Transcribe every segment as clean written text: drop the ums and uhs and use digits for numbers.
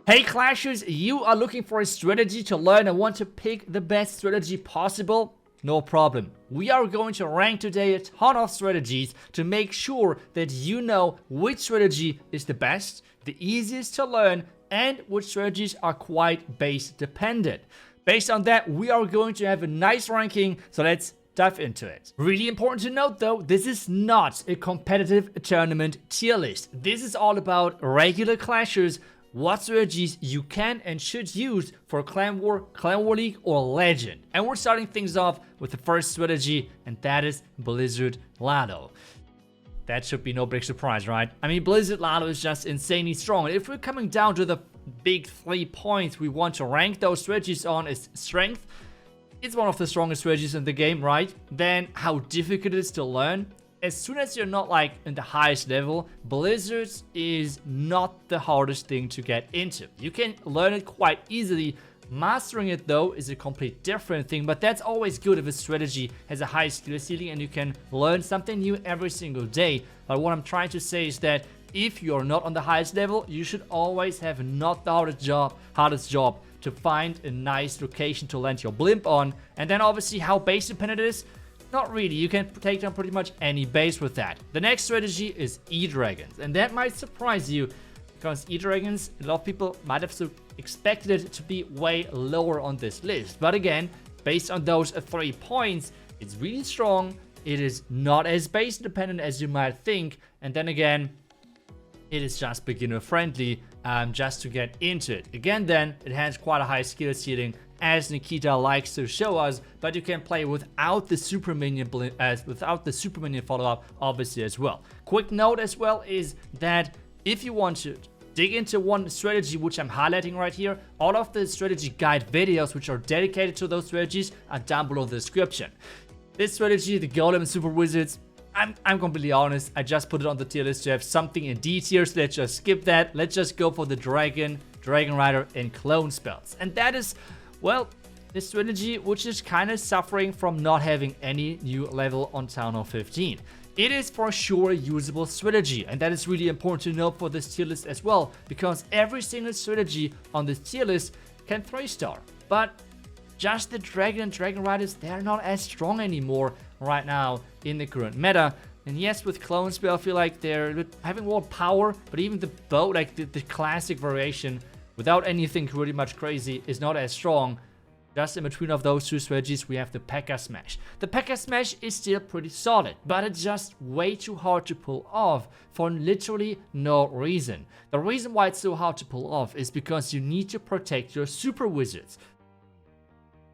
Hey Clashers, you are looking for a strategy to learn and want to pick the best strategy possible? No problem. We are going to rank today a ton of strategies to make sure that you know which strategy is the best, the easiest to learn, and which strategies are quite base dependent. Based on that, we are going to have a nice ranking, so let's dive into it. Really important to note though, this is not a competitive tournament tier list. This is all about regular Clashers, what strategies you can and should use for Clan War League, or Legend. And we're starting things off with the first strategy, and that is Blizzard Lalo. That should be no big surprise, right? I mean, Blizzard Lalo is just insanely strong. And if we're coming down to the big 3 points we want to rank those strategies on is strength. It's one of the strongest strategies in the game, right? Then how difficult it is to learn. As soon as you're not like in the highest level, Blizzard is not the hardest thing to get into. You can learn it quite easily. Mastering it though is a complete different thing, but that's always good if a strategy has a high skill ceiling and you can learn something new every single day. But what I'm trying to say is that if you're not on the highest level, you should always have not the hardest job to find a nice location to land your blimp on. And then obviously how base dependent it is, not really. You can take down pretty much any base with that. The next strategy is Edragons, and that might surprise you because Edragons, a lot of people might have expected it to be way lower on this list. But again, based on those 3 points, it's really strong. It is not as base dependent as you might think. And then again, it is just beginner friendly just to get into it. Again, then it has quite a high skill ceiling, as Nikita likes to show us, but you can play without the super minion follow-up obviously as well. Quick note as well is that if you want to dig into one strategy, which I'm highlighting right here, all of the strategy guide videos which are dedicated to those strategies are down below the description. This strategy, the Golem Super Wizards, I'm completely honest, I just put it on the tier list to have something in D tier, so let's just skip that. Let's just go for the Dragon Rider, and Clone spells. And that is, well, the strategy which is kind of suffering from not having any new level on Town Hall 15. It is for sure a usable strategy, and that is really important to know for this tier list as well, because every single strategy on this tier list can 3-star. But just the Dragon and Dragon Riders, they're not as strong anymore right now in the current meta. And yes, with Clone Spell, I feel like they're having more power, but even the bow, like the classic variation, without anything really much crazy, is not as strong. Just in between of those two strategies, we have the Pekka Smash. The Pekka Smash is still pretty solid, but it's just way too hard to pull off for literally no reason. The reason why it's so hard to pull off is because you need to protect your Super Wizards.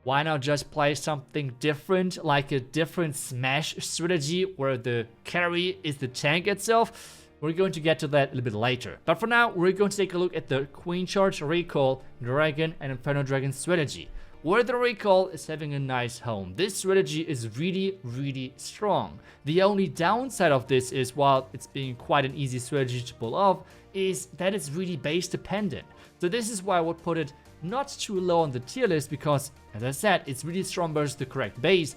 Why not just play something different, like a different Smash strategy where the carry is the tank itself? We're going to get to that a little bit later. But for now, we're going to take a look at the Queen Charge, Recall, Dragon, and Inferno Dragon strategy, where the Recall is having a nice home. This strategy is really, really strong. The only downside of this is, while it's being quite an easy strategy to pull off, is that it's really base dependent. So this is why I would put it not too low on the tier list, because, as I said, it's really strong versus the correct base.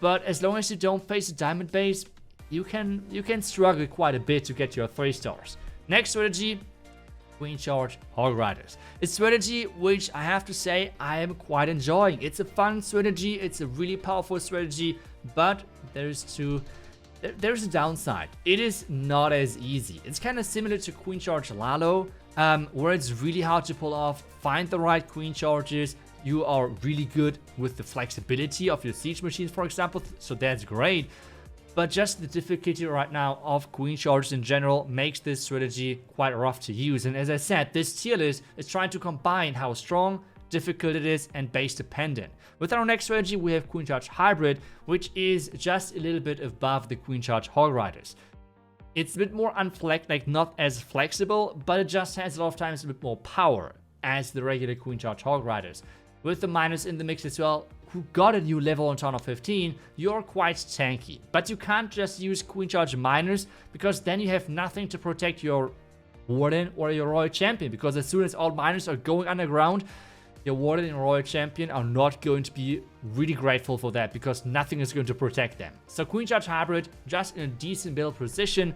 But as long as you don't face a diamond base, you can struggle quite a bit to get your 3 stars. Next strategy, Queen Charge, Hog Riders. A strategy which I have to say I am quite enjoying. It's a fun strategy, it's a really powerful strategy, but there's a downside. It is not as easy. It's kind of similar to Queen Charge Lalo, where it's really hard to pull off. Find the right Queen Charges. You are really good with the flexibility of your siege machines, for example, so that's great. But just the difficulty right now of Queen Charges in general makes this strategy quite rough to use. And as I said, this tier list is trying to combine how strong, difficult it is, and base dependent. With our next strategy, we have Queen Charge Hybrid, which is just a little bit above the Queen Charge Hog Riders. It's a bit more not as flexible, but it just has a lot of times a bit more power as the regular Queen Charge Hog Riders. With the miners in the mix as well, who got a new level on Town Hall 15, you're quite tanky. But you can't just use Queen Charge miners, because then you have nothing to protect your Warden or your Royal Champion, because as soon as all miners are going underground, your Warden and Royal Champion are not going to be really grateful for that, because nothing is going to protect them. So Queen Charge Hybrid, just in a decent build position.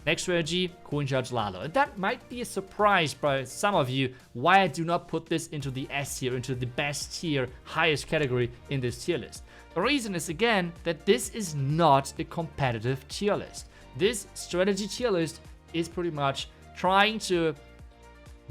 Next strategy, Queen Charge Lalo. And that might be a surprise by some of you why I do not put this into the S tier, into the best tier, highest category in this tier list. The reason is again that this is not a competitive tier list. This strategy tier list is pretty much trying to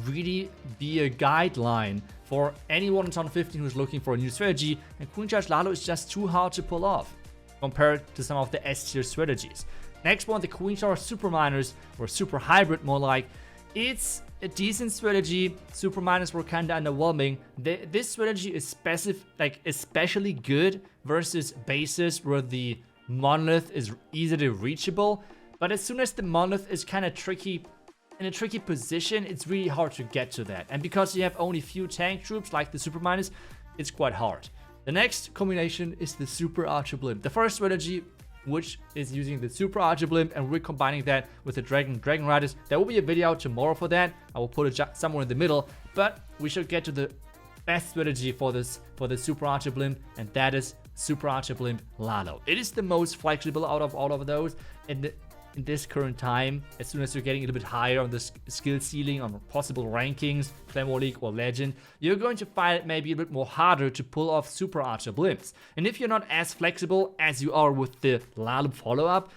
really be a guideline for anyone in Town 15 who's looking for a new strategy, and Queen Charge Lalo is just too hard to pull off compared to some of the S tier strategies. Next one, the Queen Charge Super Miners, or Super Hybrid more like. It's a decent strategy. Super Miners were kinda underwhelming. This strategy is especially good versus bases where the monolith is easily reachable, but as soon as the monolith is kinda tricky, in a tricky position, it's really hard to get to that. And because you have only few tank troops like the Super Miners, it's quite hard. The next combination is the Super Archer Blimp. The first strategy, which is using the Super Archer Blimp, and we're combining that with the Dragon Riders. There will be a video tomorrow for that. I will put it somewhere in the middle, but we should get to the best strategy for the Super Archer Blimp, and that is Super Archer Blimp Lalo. It is the most flexible out of all of those, and in this current time, as soon as you're getting a little bit higher on the skill ceiling, on possible rankings, Claymore League or Legend, you're going to find it maybe a bit more harder to pull off Super Archer Blimps. And if you're not as flexible as you are with the Lalo follow-up,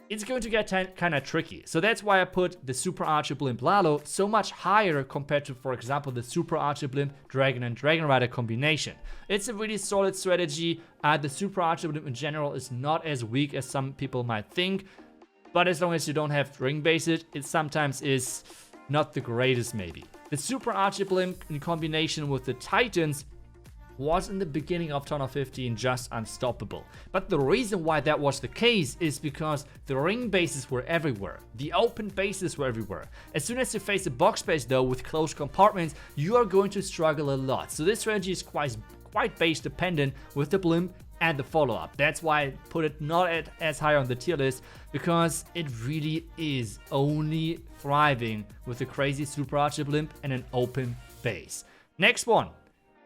it's going to get kind of tricky. So that's why I put the Super Archer Blimp Lalo so much higher compared to, for example, the Super Archer Blimp Dragon and Dragon Rider combination. It's a really solid strategy. The Super Archer Blimp in general is not as weak as some people might think. But as long as you don't have ring bases, it sometimes is not the greatest maybe. The Super Archer Blimp in combination with the Titans was in the beginning of Town 15 just unstoppable. But the reason why that was the case is because the ring bases were everywhere. The open bases were everywhere. As soon as you face a box base though with closed compartments, you are going to struggle a lot. So this strategy is quite base dependent with the Blimp and the follow-up. That's why I put it not as high on the tier list, because it really is only thriving with a crazy Super Archer Blimp and an open base. Next one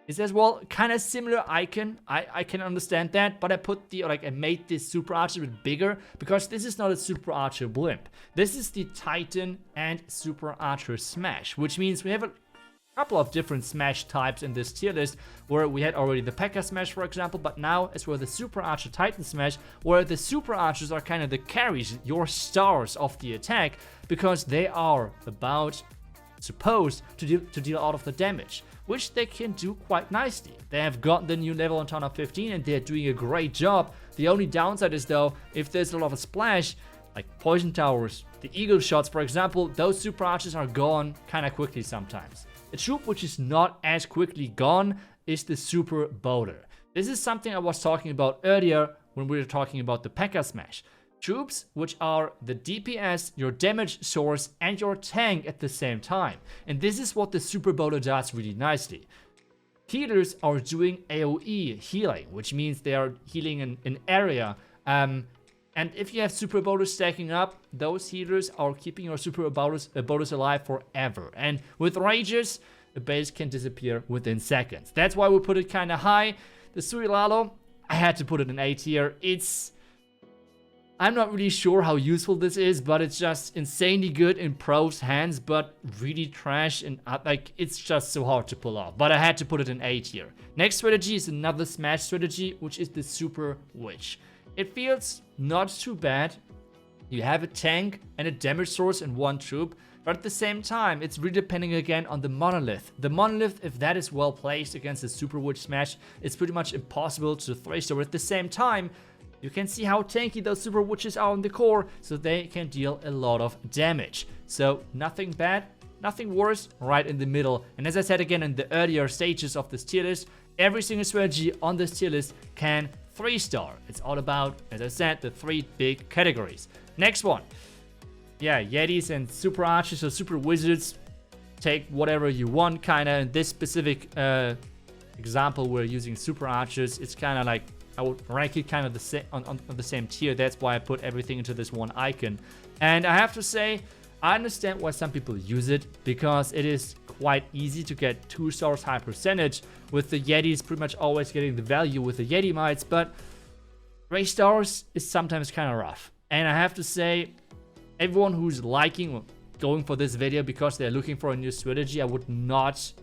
is as well kind of similar icon. I can understand that, but I made this Super Archer a bit bigger because this is not a Super Archer Blimp. This is the Titan and Super Archer Smash, which means we have a couple of different Smash types in this tier list, where we had already the Pekka Smash, for example, but now as well the Super Archer Titan Smash, where the Super Archers are kind of the carries, your stars of the attack, because they are supposed to deal out of the damage, which they can do quite nicely. They have gotten the new level on Town 15 and they're doing a great job. The only downside is though, if there's a lot of splash, like poison towers, the eagle shots, for example, those Super Archers are gone kind of quickly sometimes. A troop which is not as quickly gone is the Superbowler. This is something I was talking about earlier when we were talking about the Pekka Smash. Troops which are the DPS, your damage source, and your tank at the same time. And this is what the Superbowler does really nicely. Healers are doing AoE healing, which means they are healing an area. And if you have Superbowlers stacking up, those healers are keeping your Superbowlers alive forever. And with Rages, the base can disappear within seconds. That's why we put it kind of high. The Sui LaLo, I had to put it in A tier. I'm not really sure how useful this is, but it's just insanely good in pros' hands, but really trash, and it's just so hard to pull off. But I had to put it in A tier. Next strategy is another Smash strategy, which is the Super Witch. It feels not too bad. You have a tank and a damage source in one troop, but at the same time, it's really depending again on the monolith. The monolith, if that is well placed against the Super Witch Smash, it's pretty much impossible to thrash over. At the same time, you can see how tanky those Super Witches are on the core, so they can deal a lot of damage. So nothing bad, nothing worse, right in the middle. And as I said again in the earlier stages of this tier list, every single strategy on this tier list can 3-star. It's all about, as I said, the 3 big categories. Next one. Yeah, Yetis and Super Archers or Super Wizards. Take whatever you want, kind of. In this specific example, we're using Super Archers. It's kind of like, I would rank it kind of on the same tier. That's why I put everything into this one icon. And I have to say, I understand why some people use it, because it is quite easy to get 2 stars high percentage, with the Yetis pretty much always getting the value with the Yeti mites, but 3 stars is sometimes kind of rough. And I have to say, everyone who's liking or going for this video because they're looking for a new strategy, I would not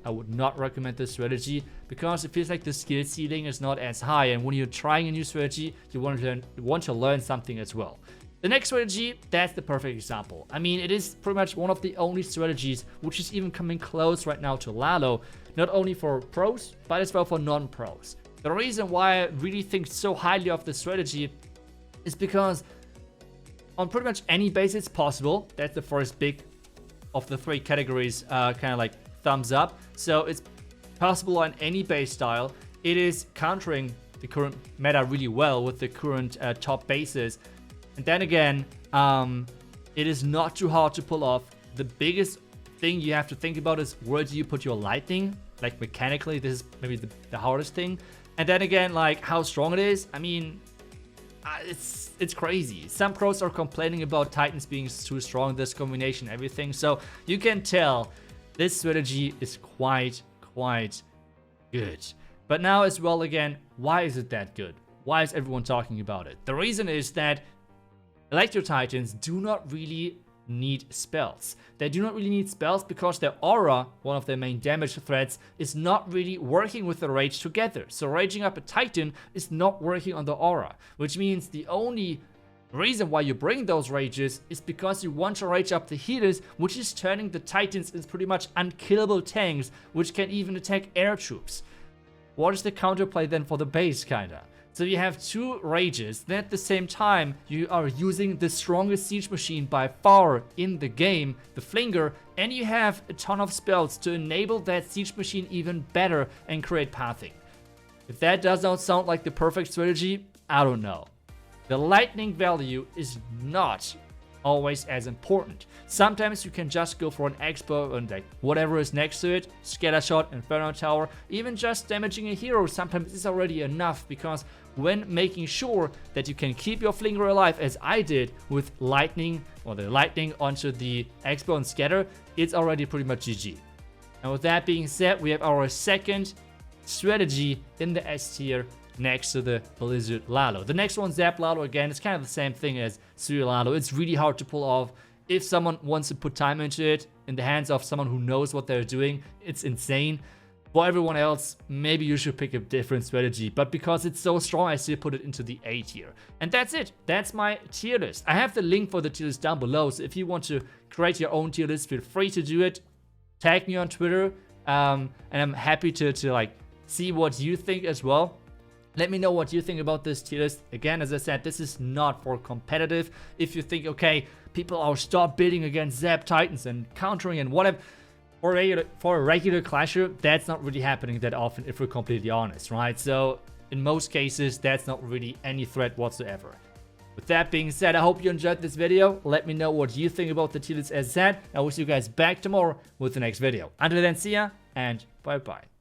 recommend this strategy because it feels like the skill ceiling is not as high, and when you're trying a new strategy, you want to learn something as well. The next strategy, that's the perfect example. I mean, it is pretty much one of the only strategies which is even coming close right now to Lalo, not only for pros, but as well for non-pros. The reason why I really think so highly of this strategy is because on pretty much any base it's possible. That's the first big of the 3 categories, kind of like thumbs up. So it's possible on any base style. It is countering the current meta really well with the current top bases. And then again, it is not too hard to pull off. The biggest thing you have to think about is where do you put your lightning? Like mechanically, this is maybe the hardest thing. And then again, like how strong it is. I mean, it's crazy. Some pros are complaining about Titans being too strong, this combination, everything. So you can tell this strategy is quite good. But now as well, again, why is it that good? Why is everyone talking about it? The reason is that Electro Titans do not really need spells. They do not really need spells because their aura, one of their main damage threats, is not really working with the rage together. So raging up a Titan is not working on the aura, which means the only reason why you bring those rages is because you want to rage up the healers, which is turning the Titans into pretty much unkillable tanks, which can even attack air troops. What is the counterplay then for the base, kinda? So you have 2 rages, then at the same time you are using the strongest siege machine by far in the game, the Flinger, and you have a ton of spells to enable that siege machine even better and create pathing. If that does not sound like the perfect strategy, I don't know. The lightning value is not always as important. Sometimes you can just go for an expo and like whatever is next to it, scatter shot, Inferno tower, even just damaging a hero sometimes is already enough, because when making sure that you can keep your Flinger alive, as I did with lightning or the lightning onto the expo and scatter, it's already pretty much GG. And with that being said, we have our second strategy in the S tier next to the Blizzard Lalo. The next one, Zap LaLo, again, it's kind of the same thing as Sui LaLo. It's really hard to pull off. If someone wants to put time into it, in the hands of someone who knows what they're doing, it's insane. For everyone else, maybe you should pick a different strategy, but because it's so strong, I still put it into the A tier. And that's it. That's my tier list. I have the link for the tier list down below, so if you want to create your own tier list, feel free to do it. Tag me on Twitter, and I'm happy to like see what you think as well. Let me know what you think about this tier list. Again, as I said, this is not for competitive. If you think, okay, people are stop bidding against Zap Titans and countering and whatever, for a regular clasher, that's not really happening that often, if we're completely honest, right? So in most cases, that's not really any threat whatsoever. With that being said, I hope you enjoyed this video. Let me know what you think about the tier list as said. I will see you guys back tomorrow with the next video. Until then, see ya and bye-bye.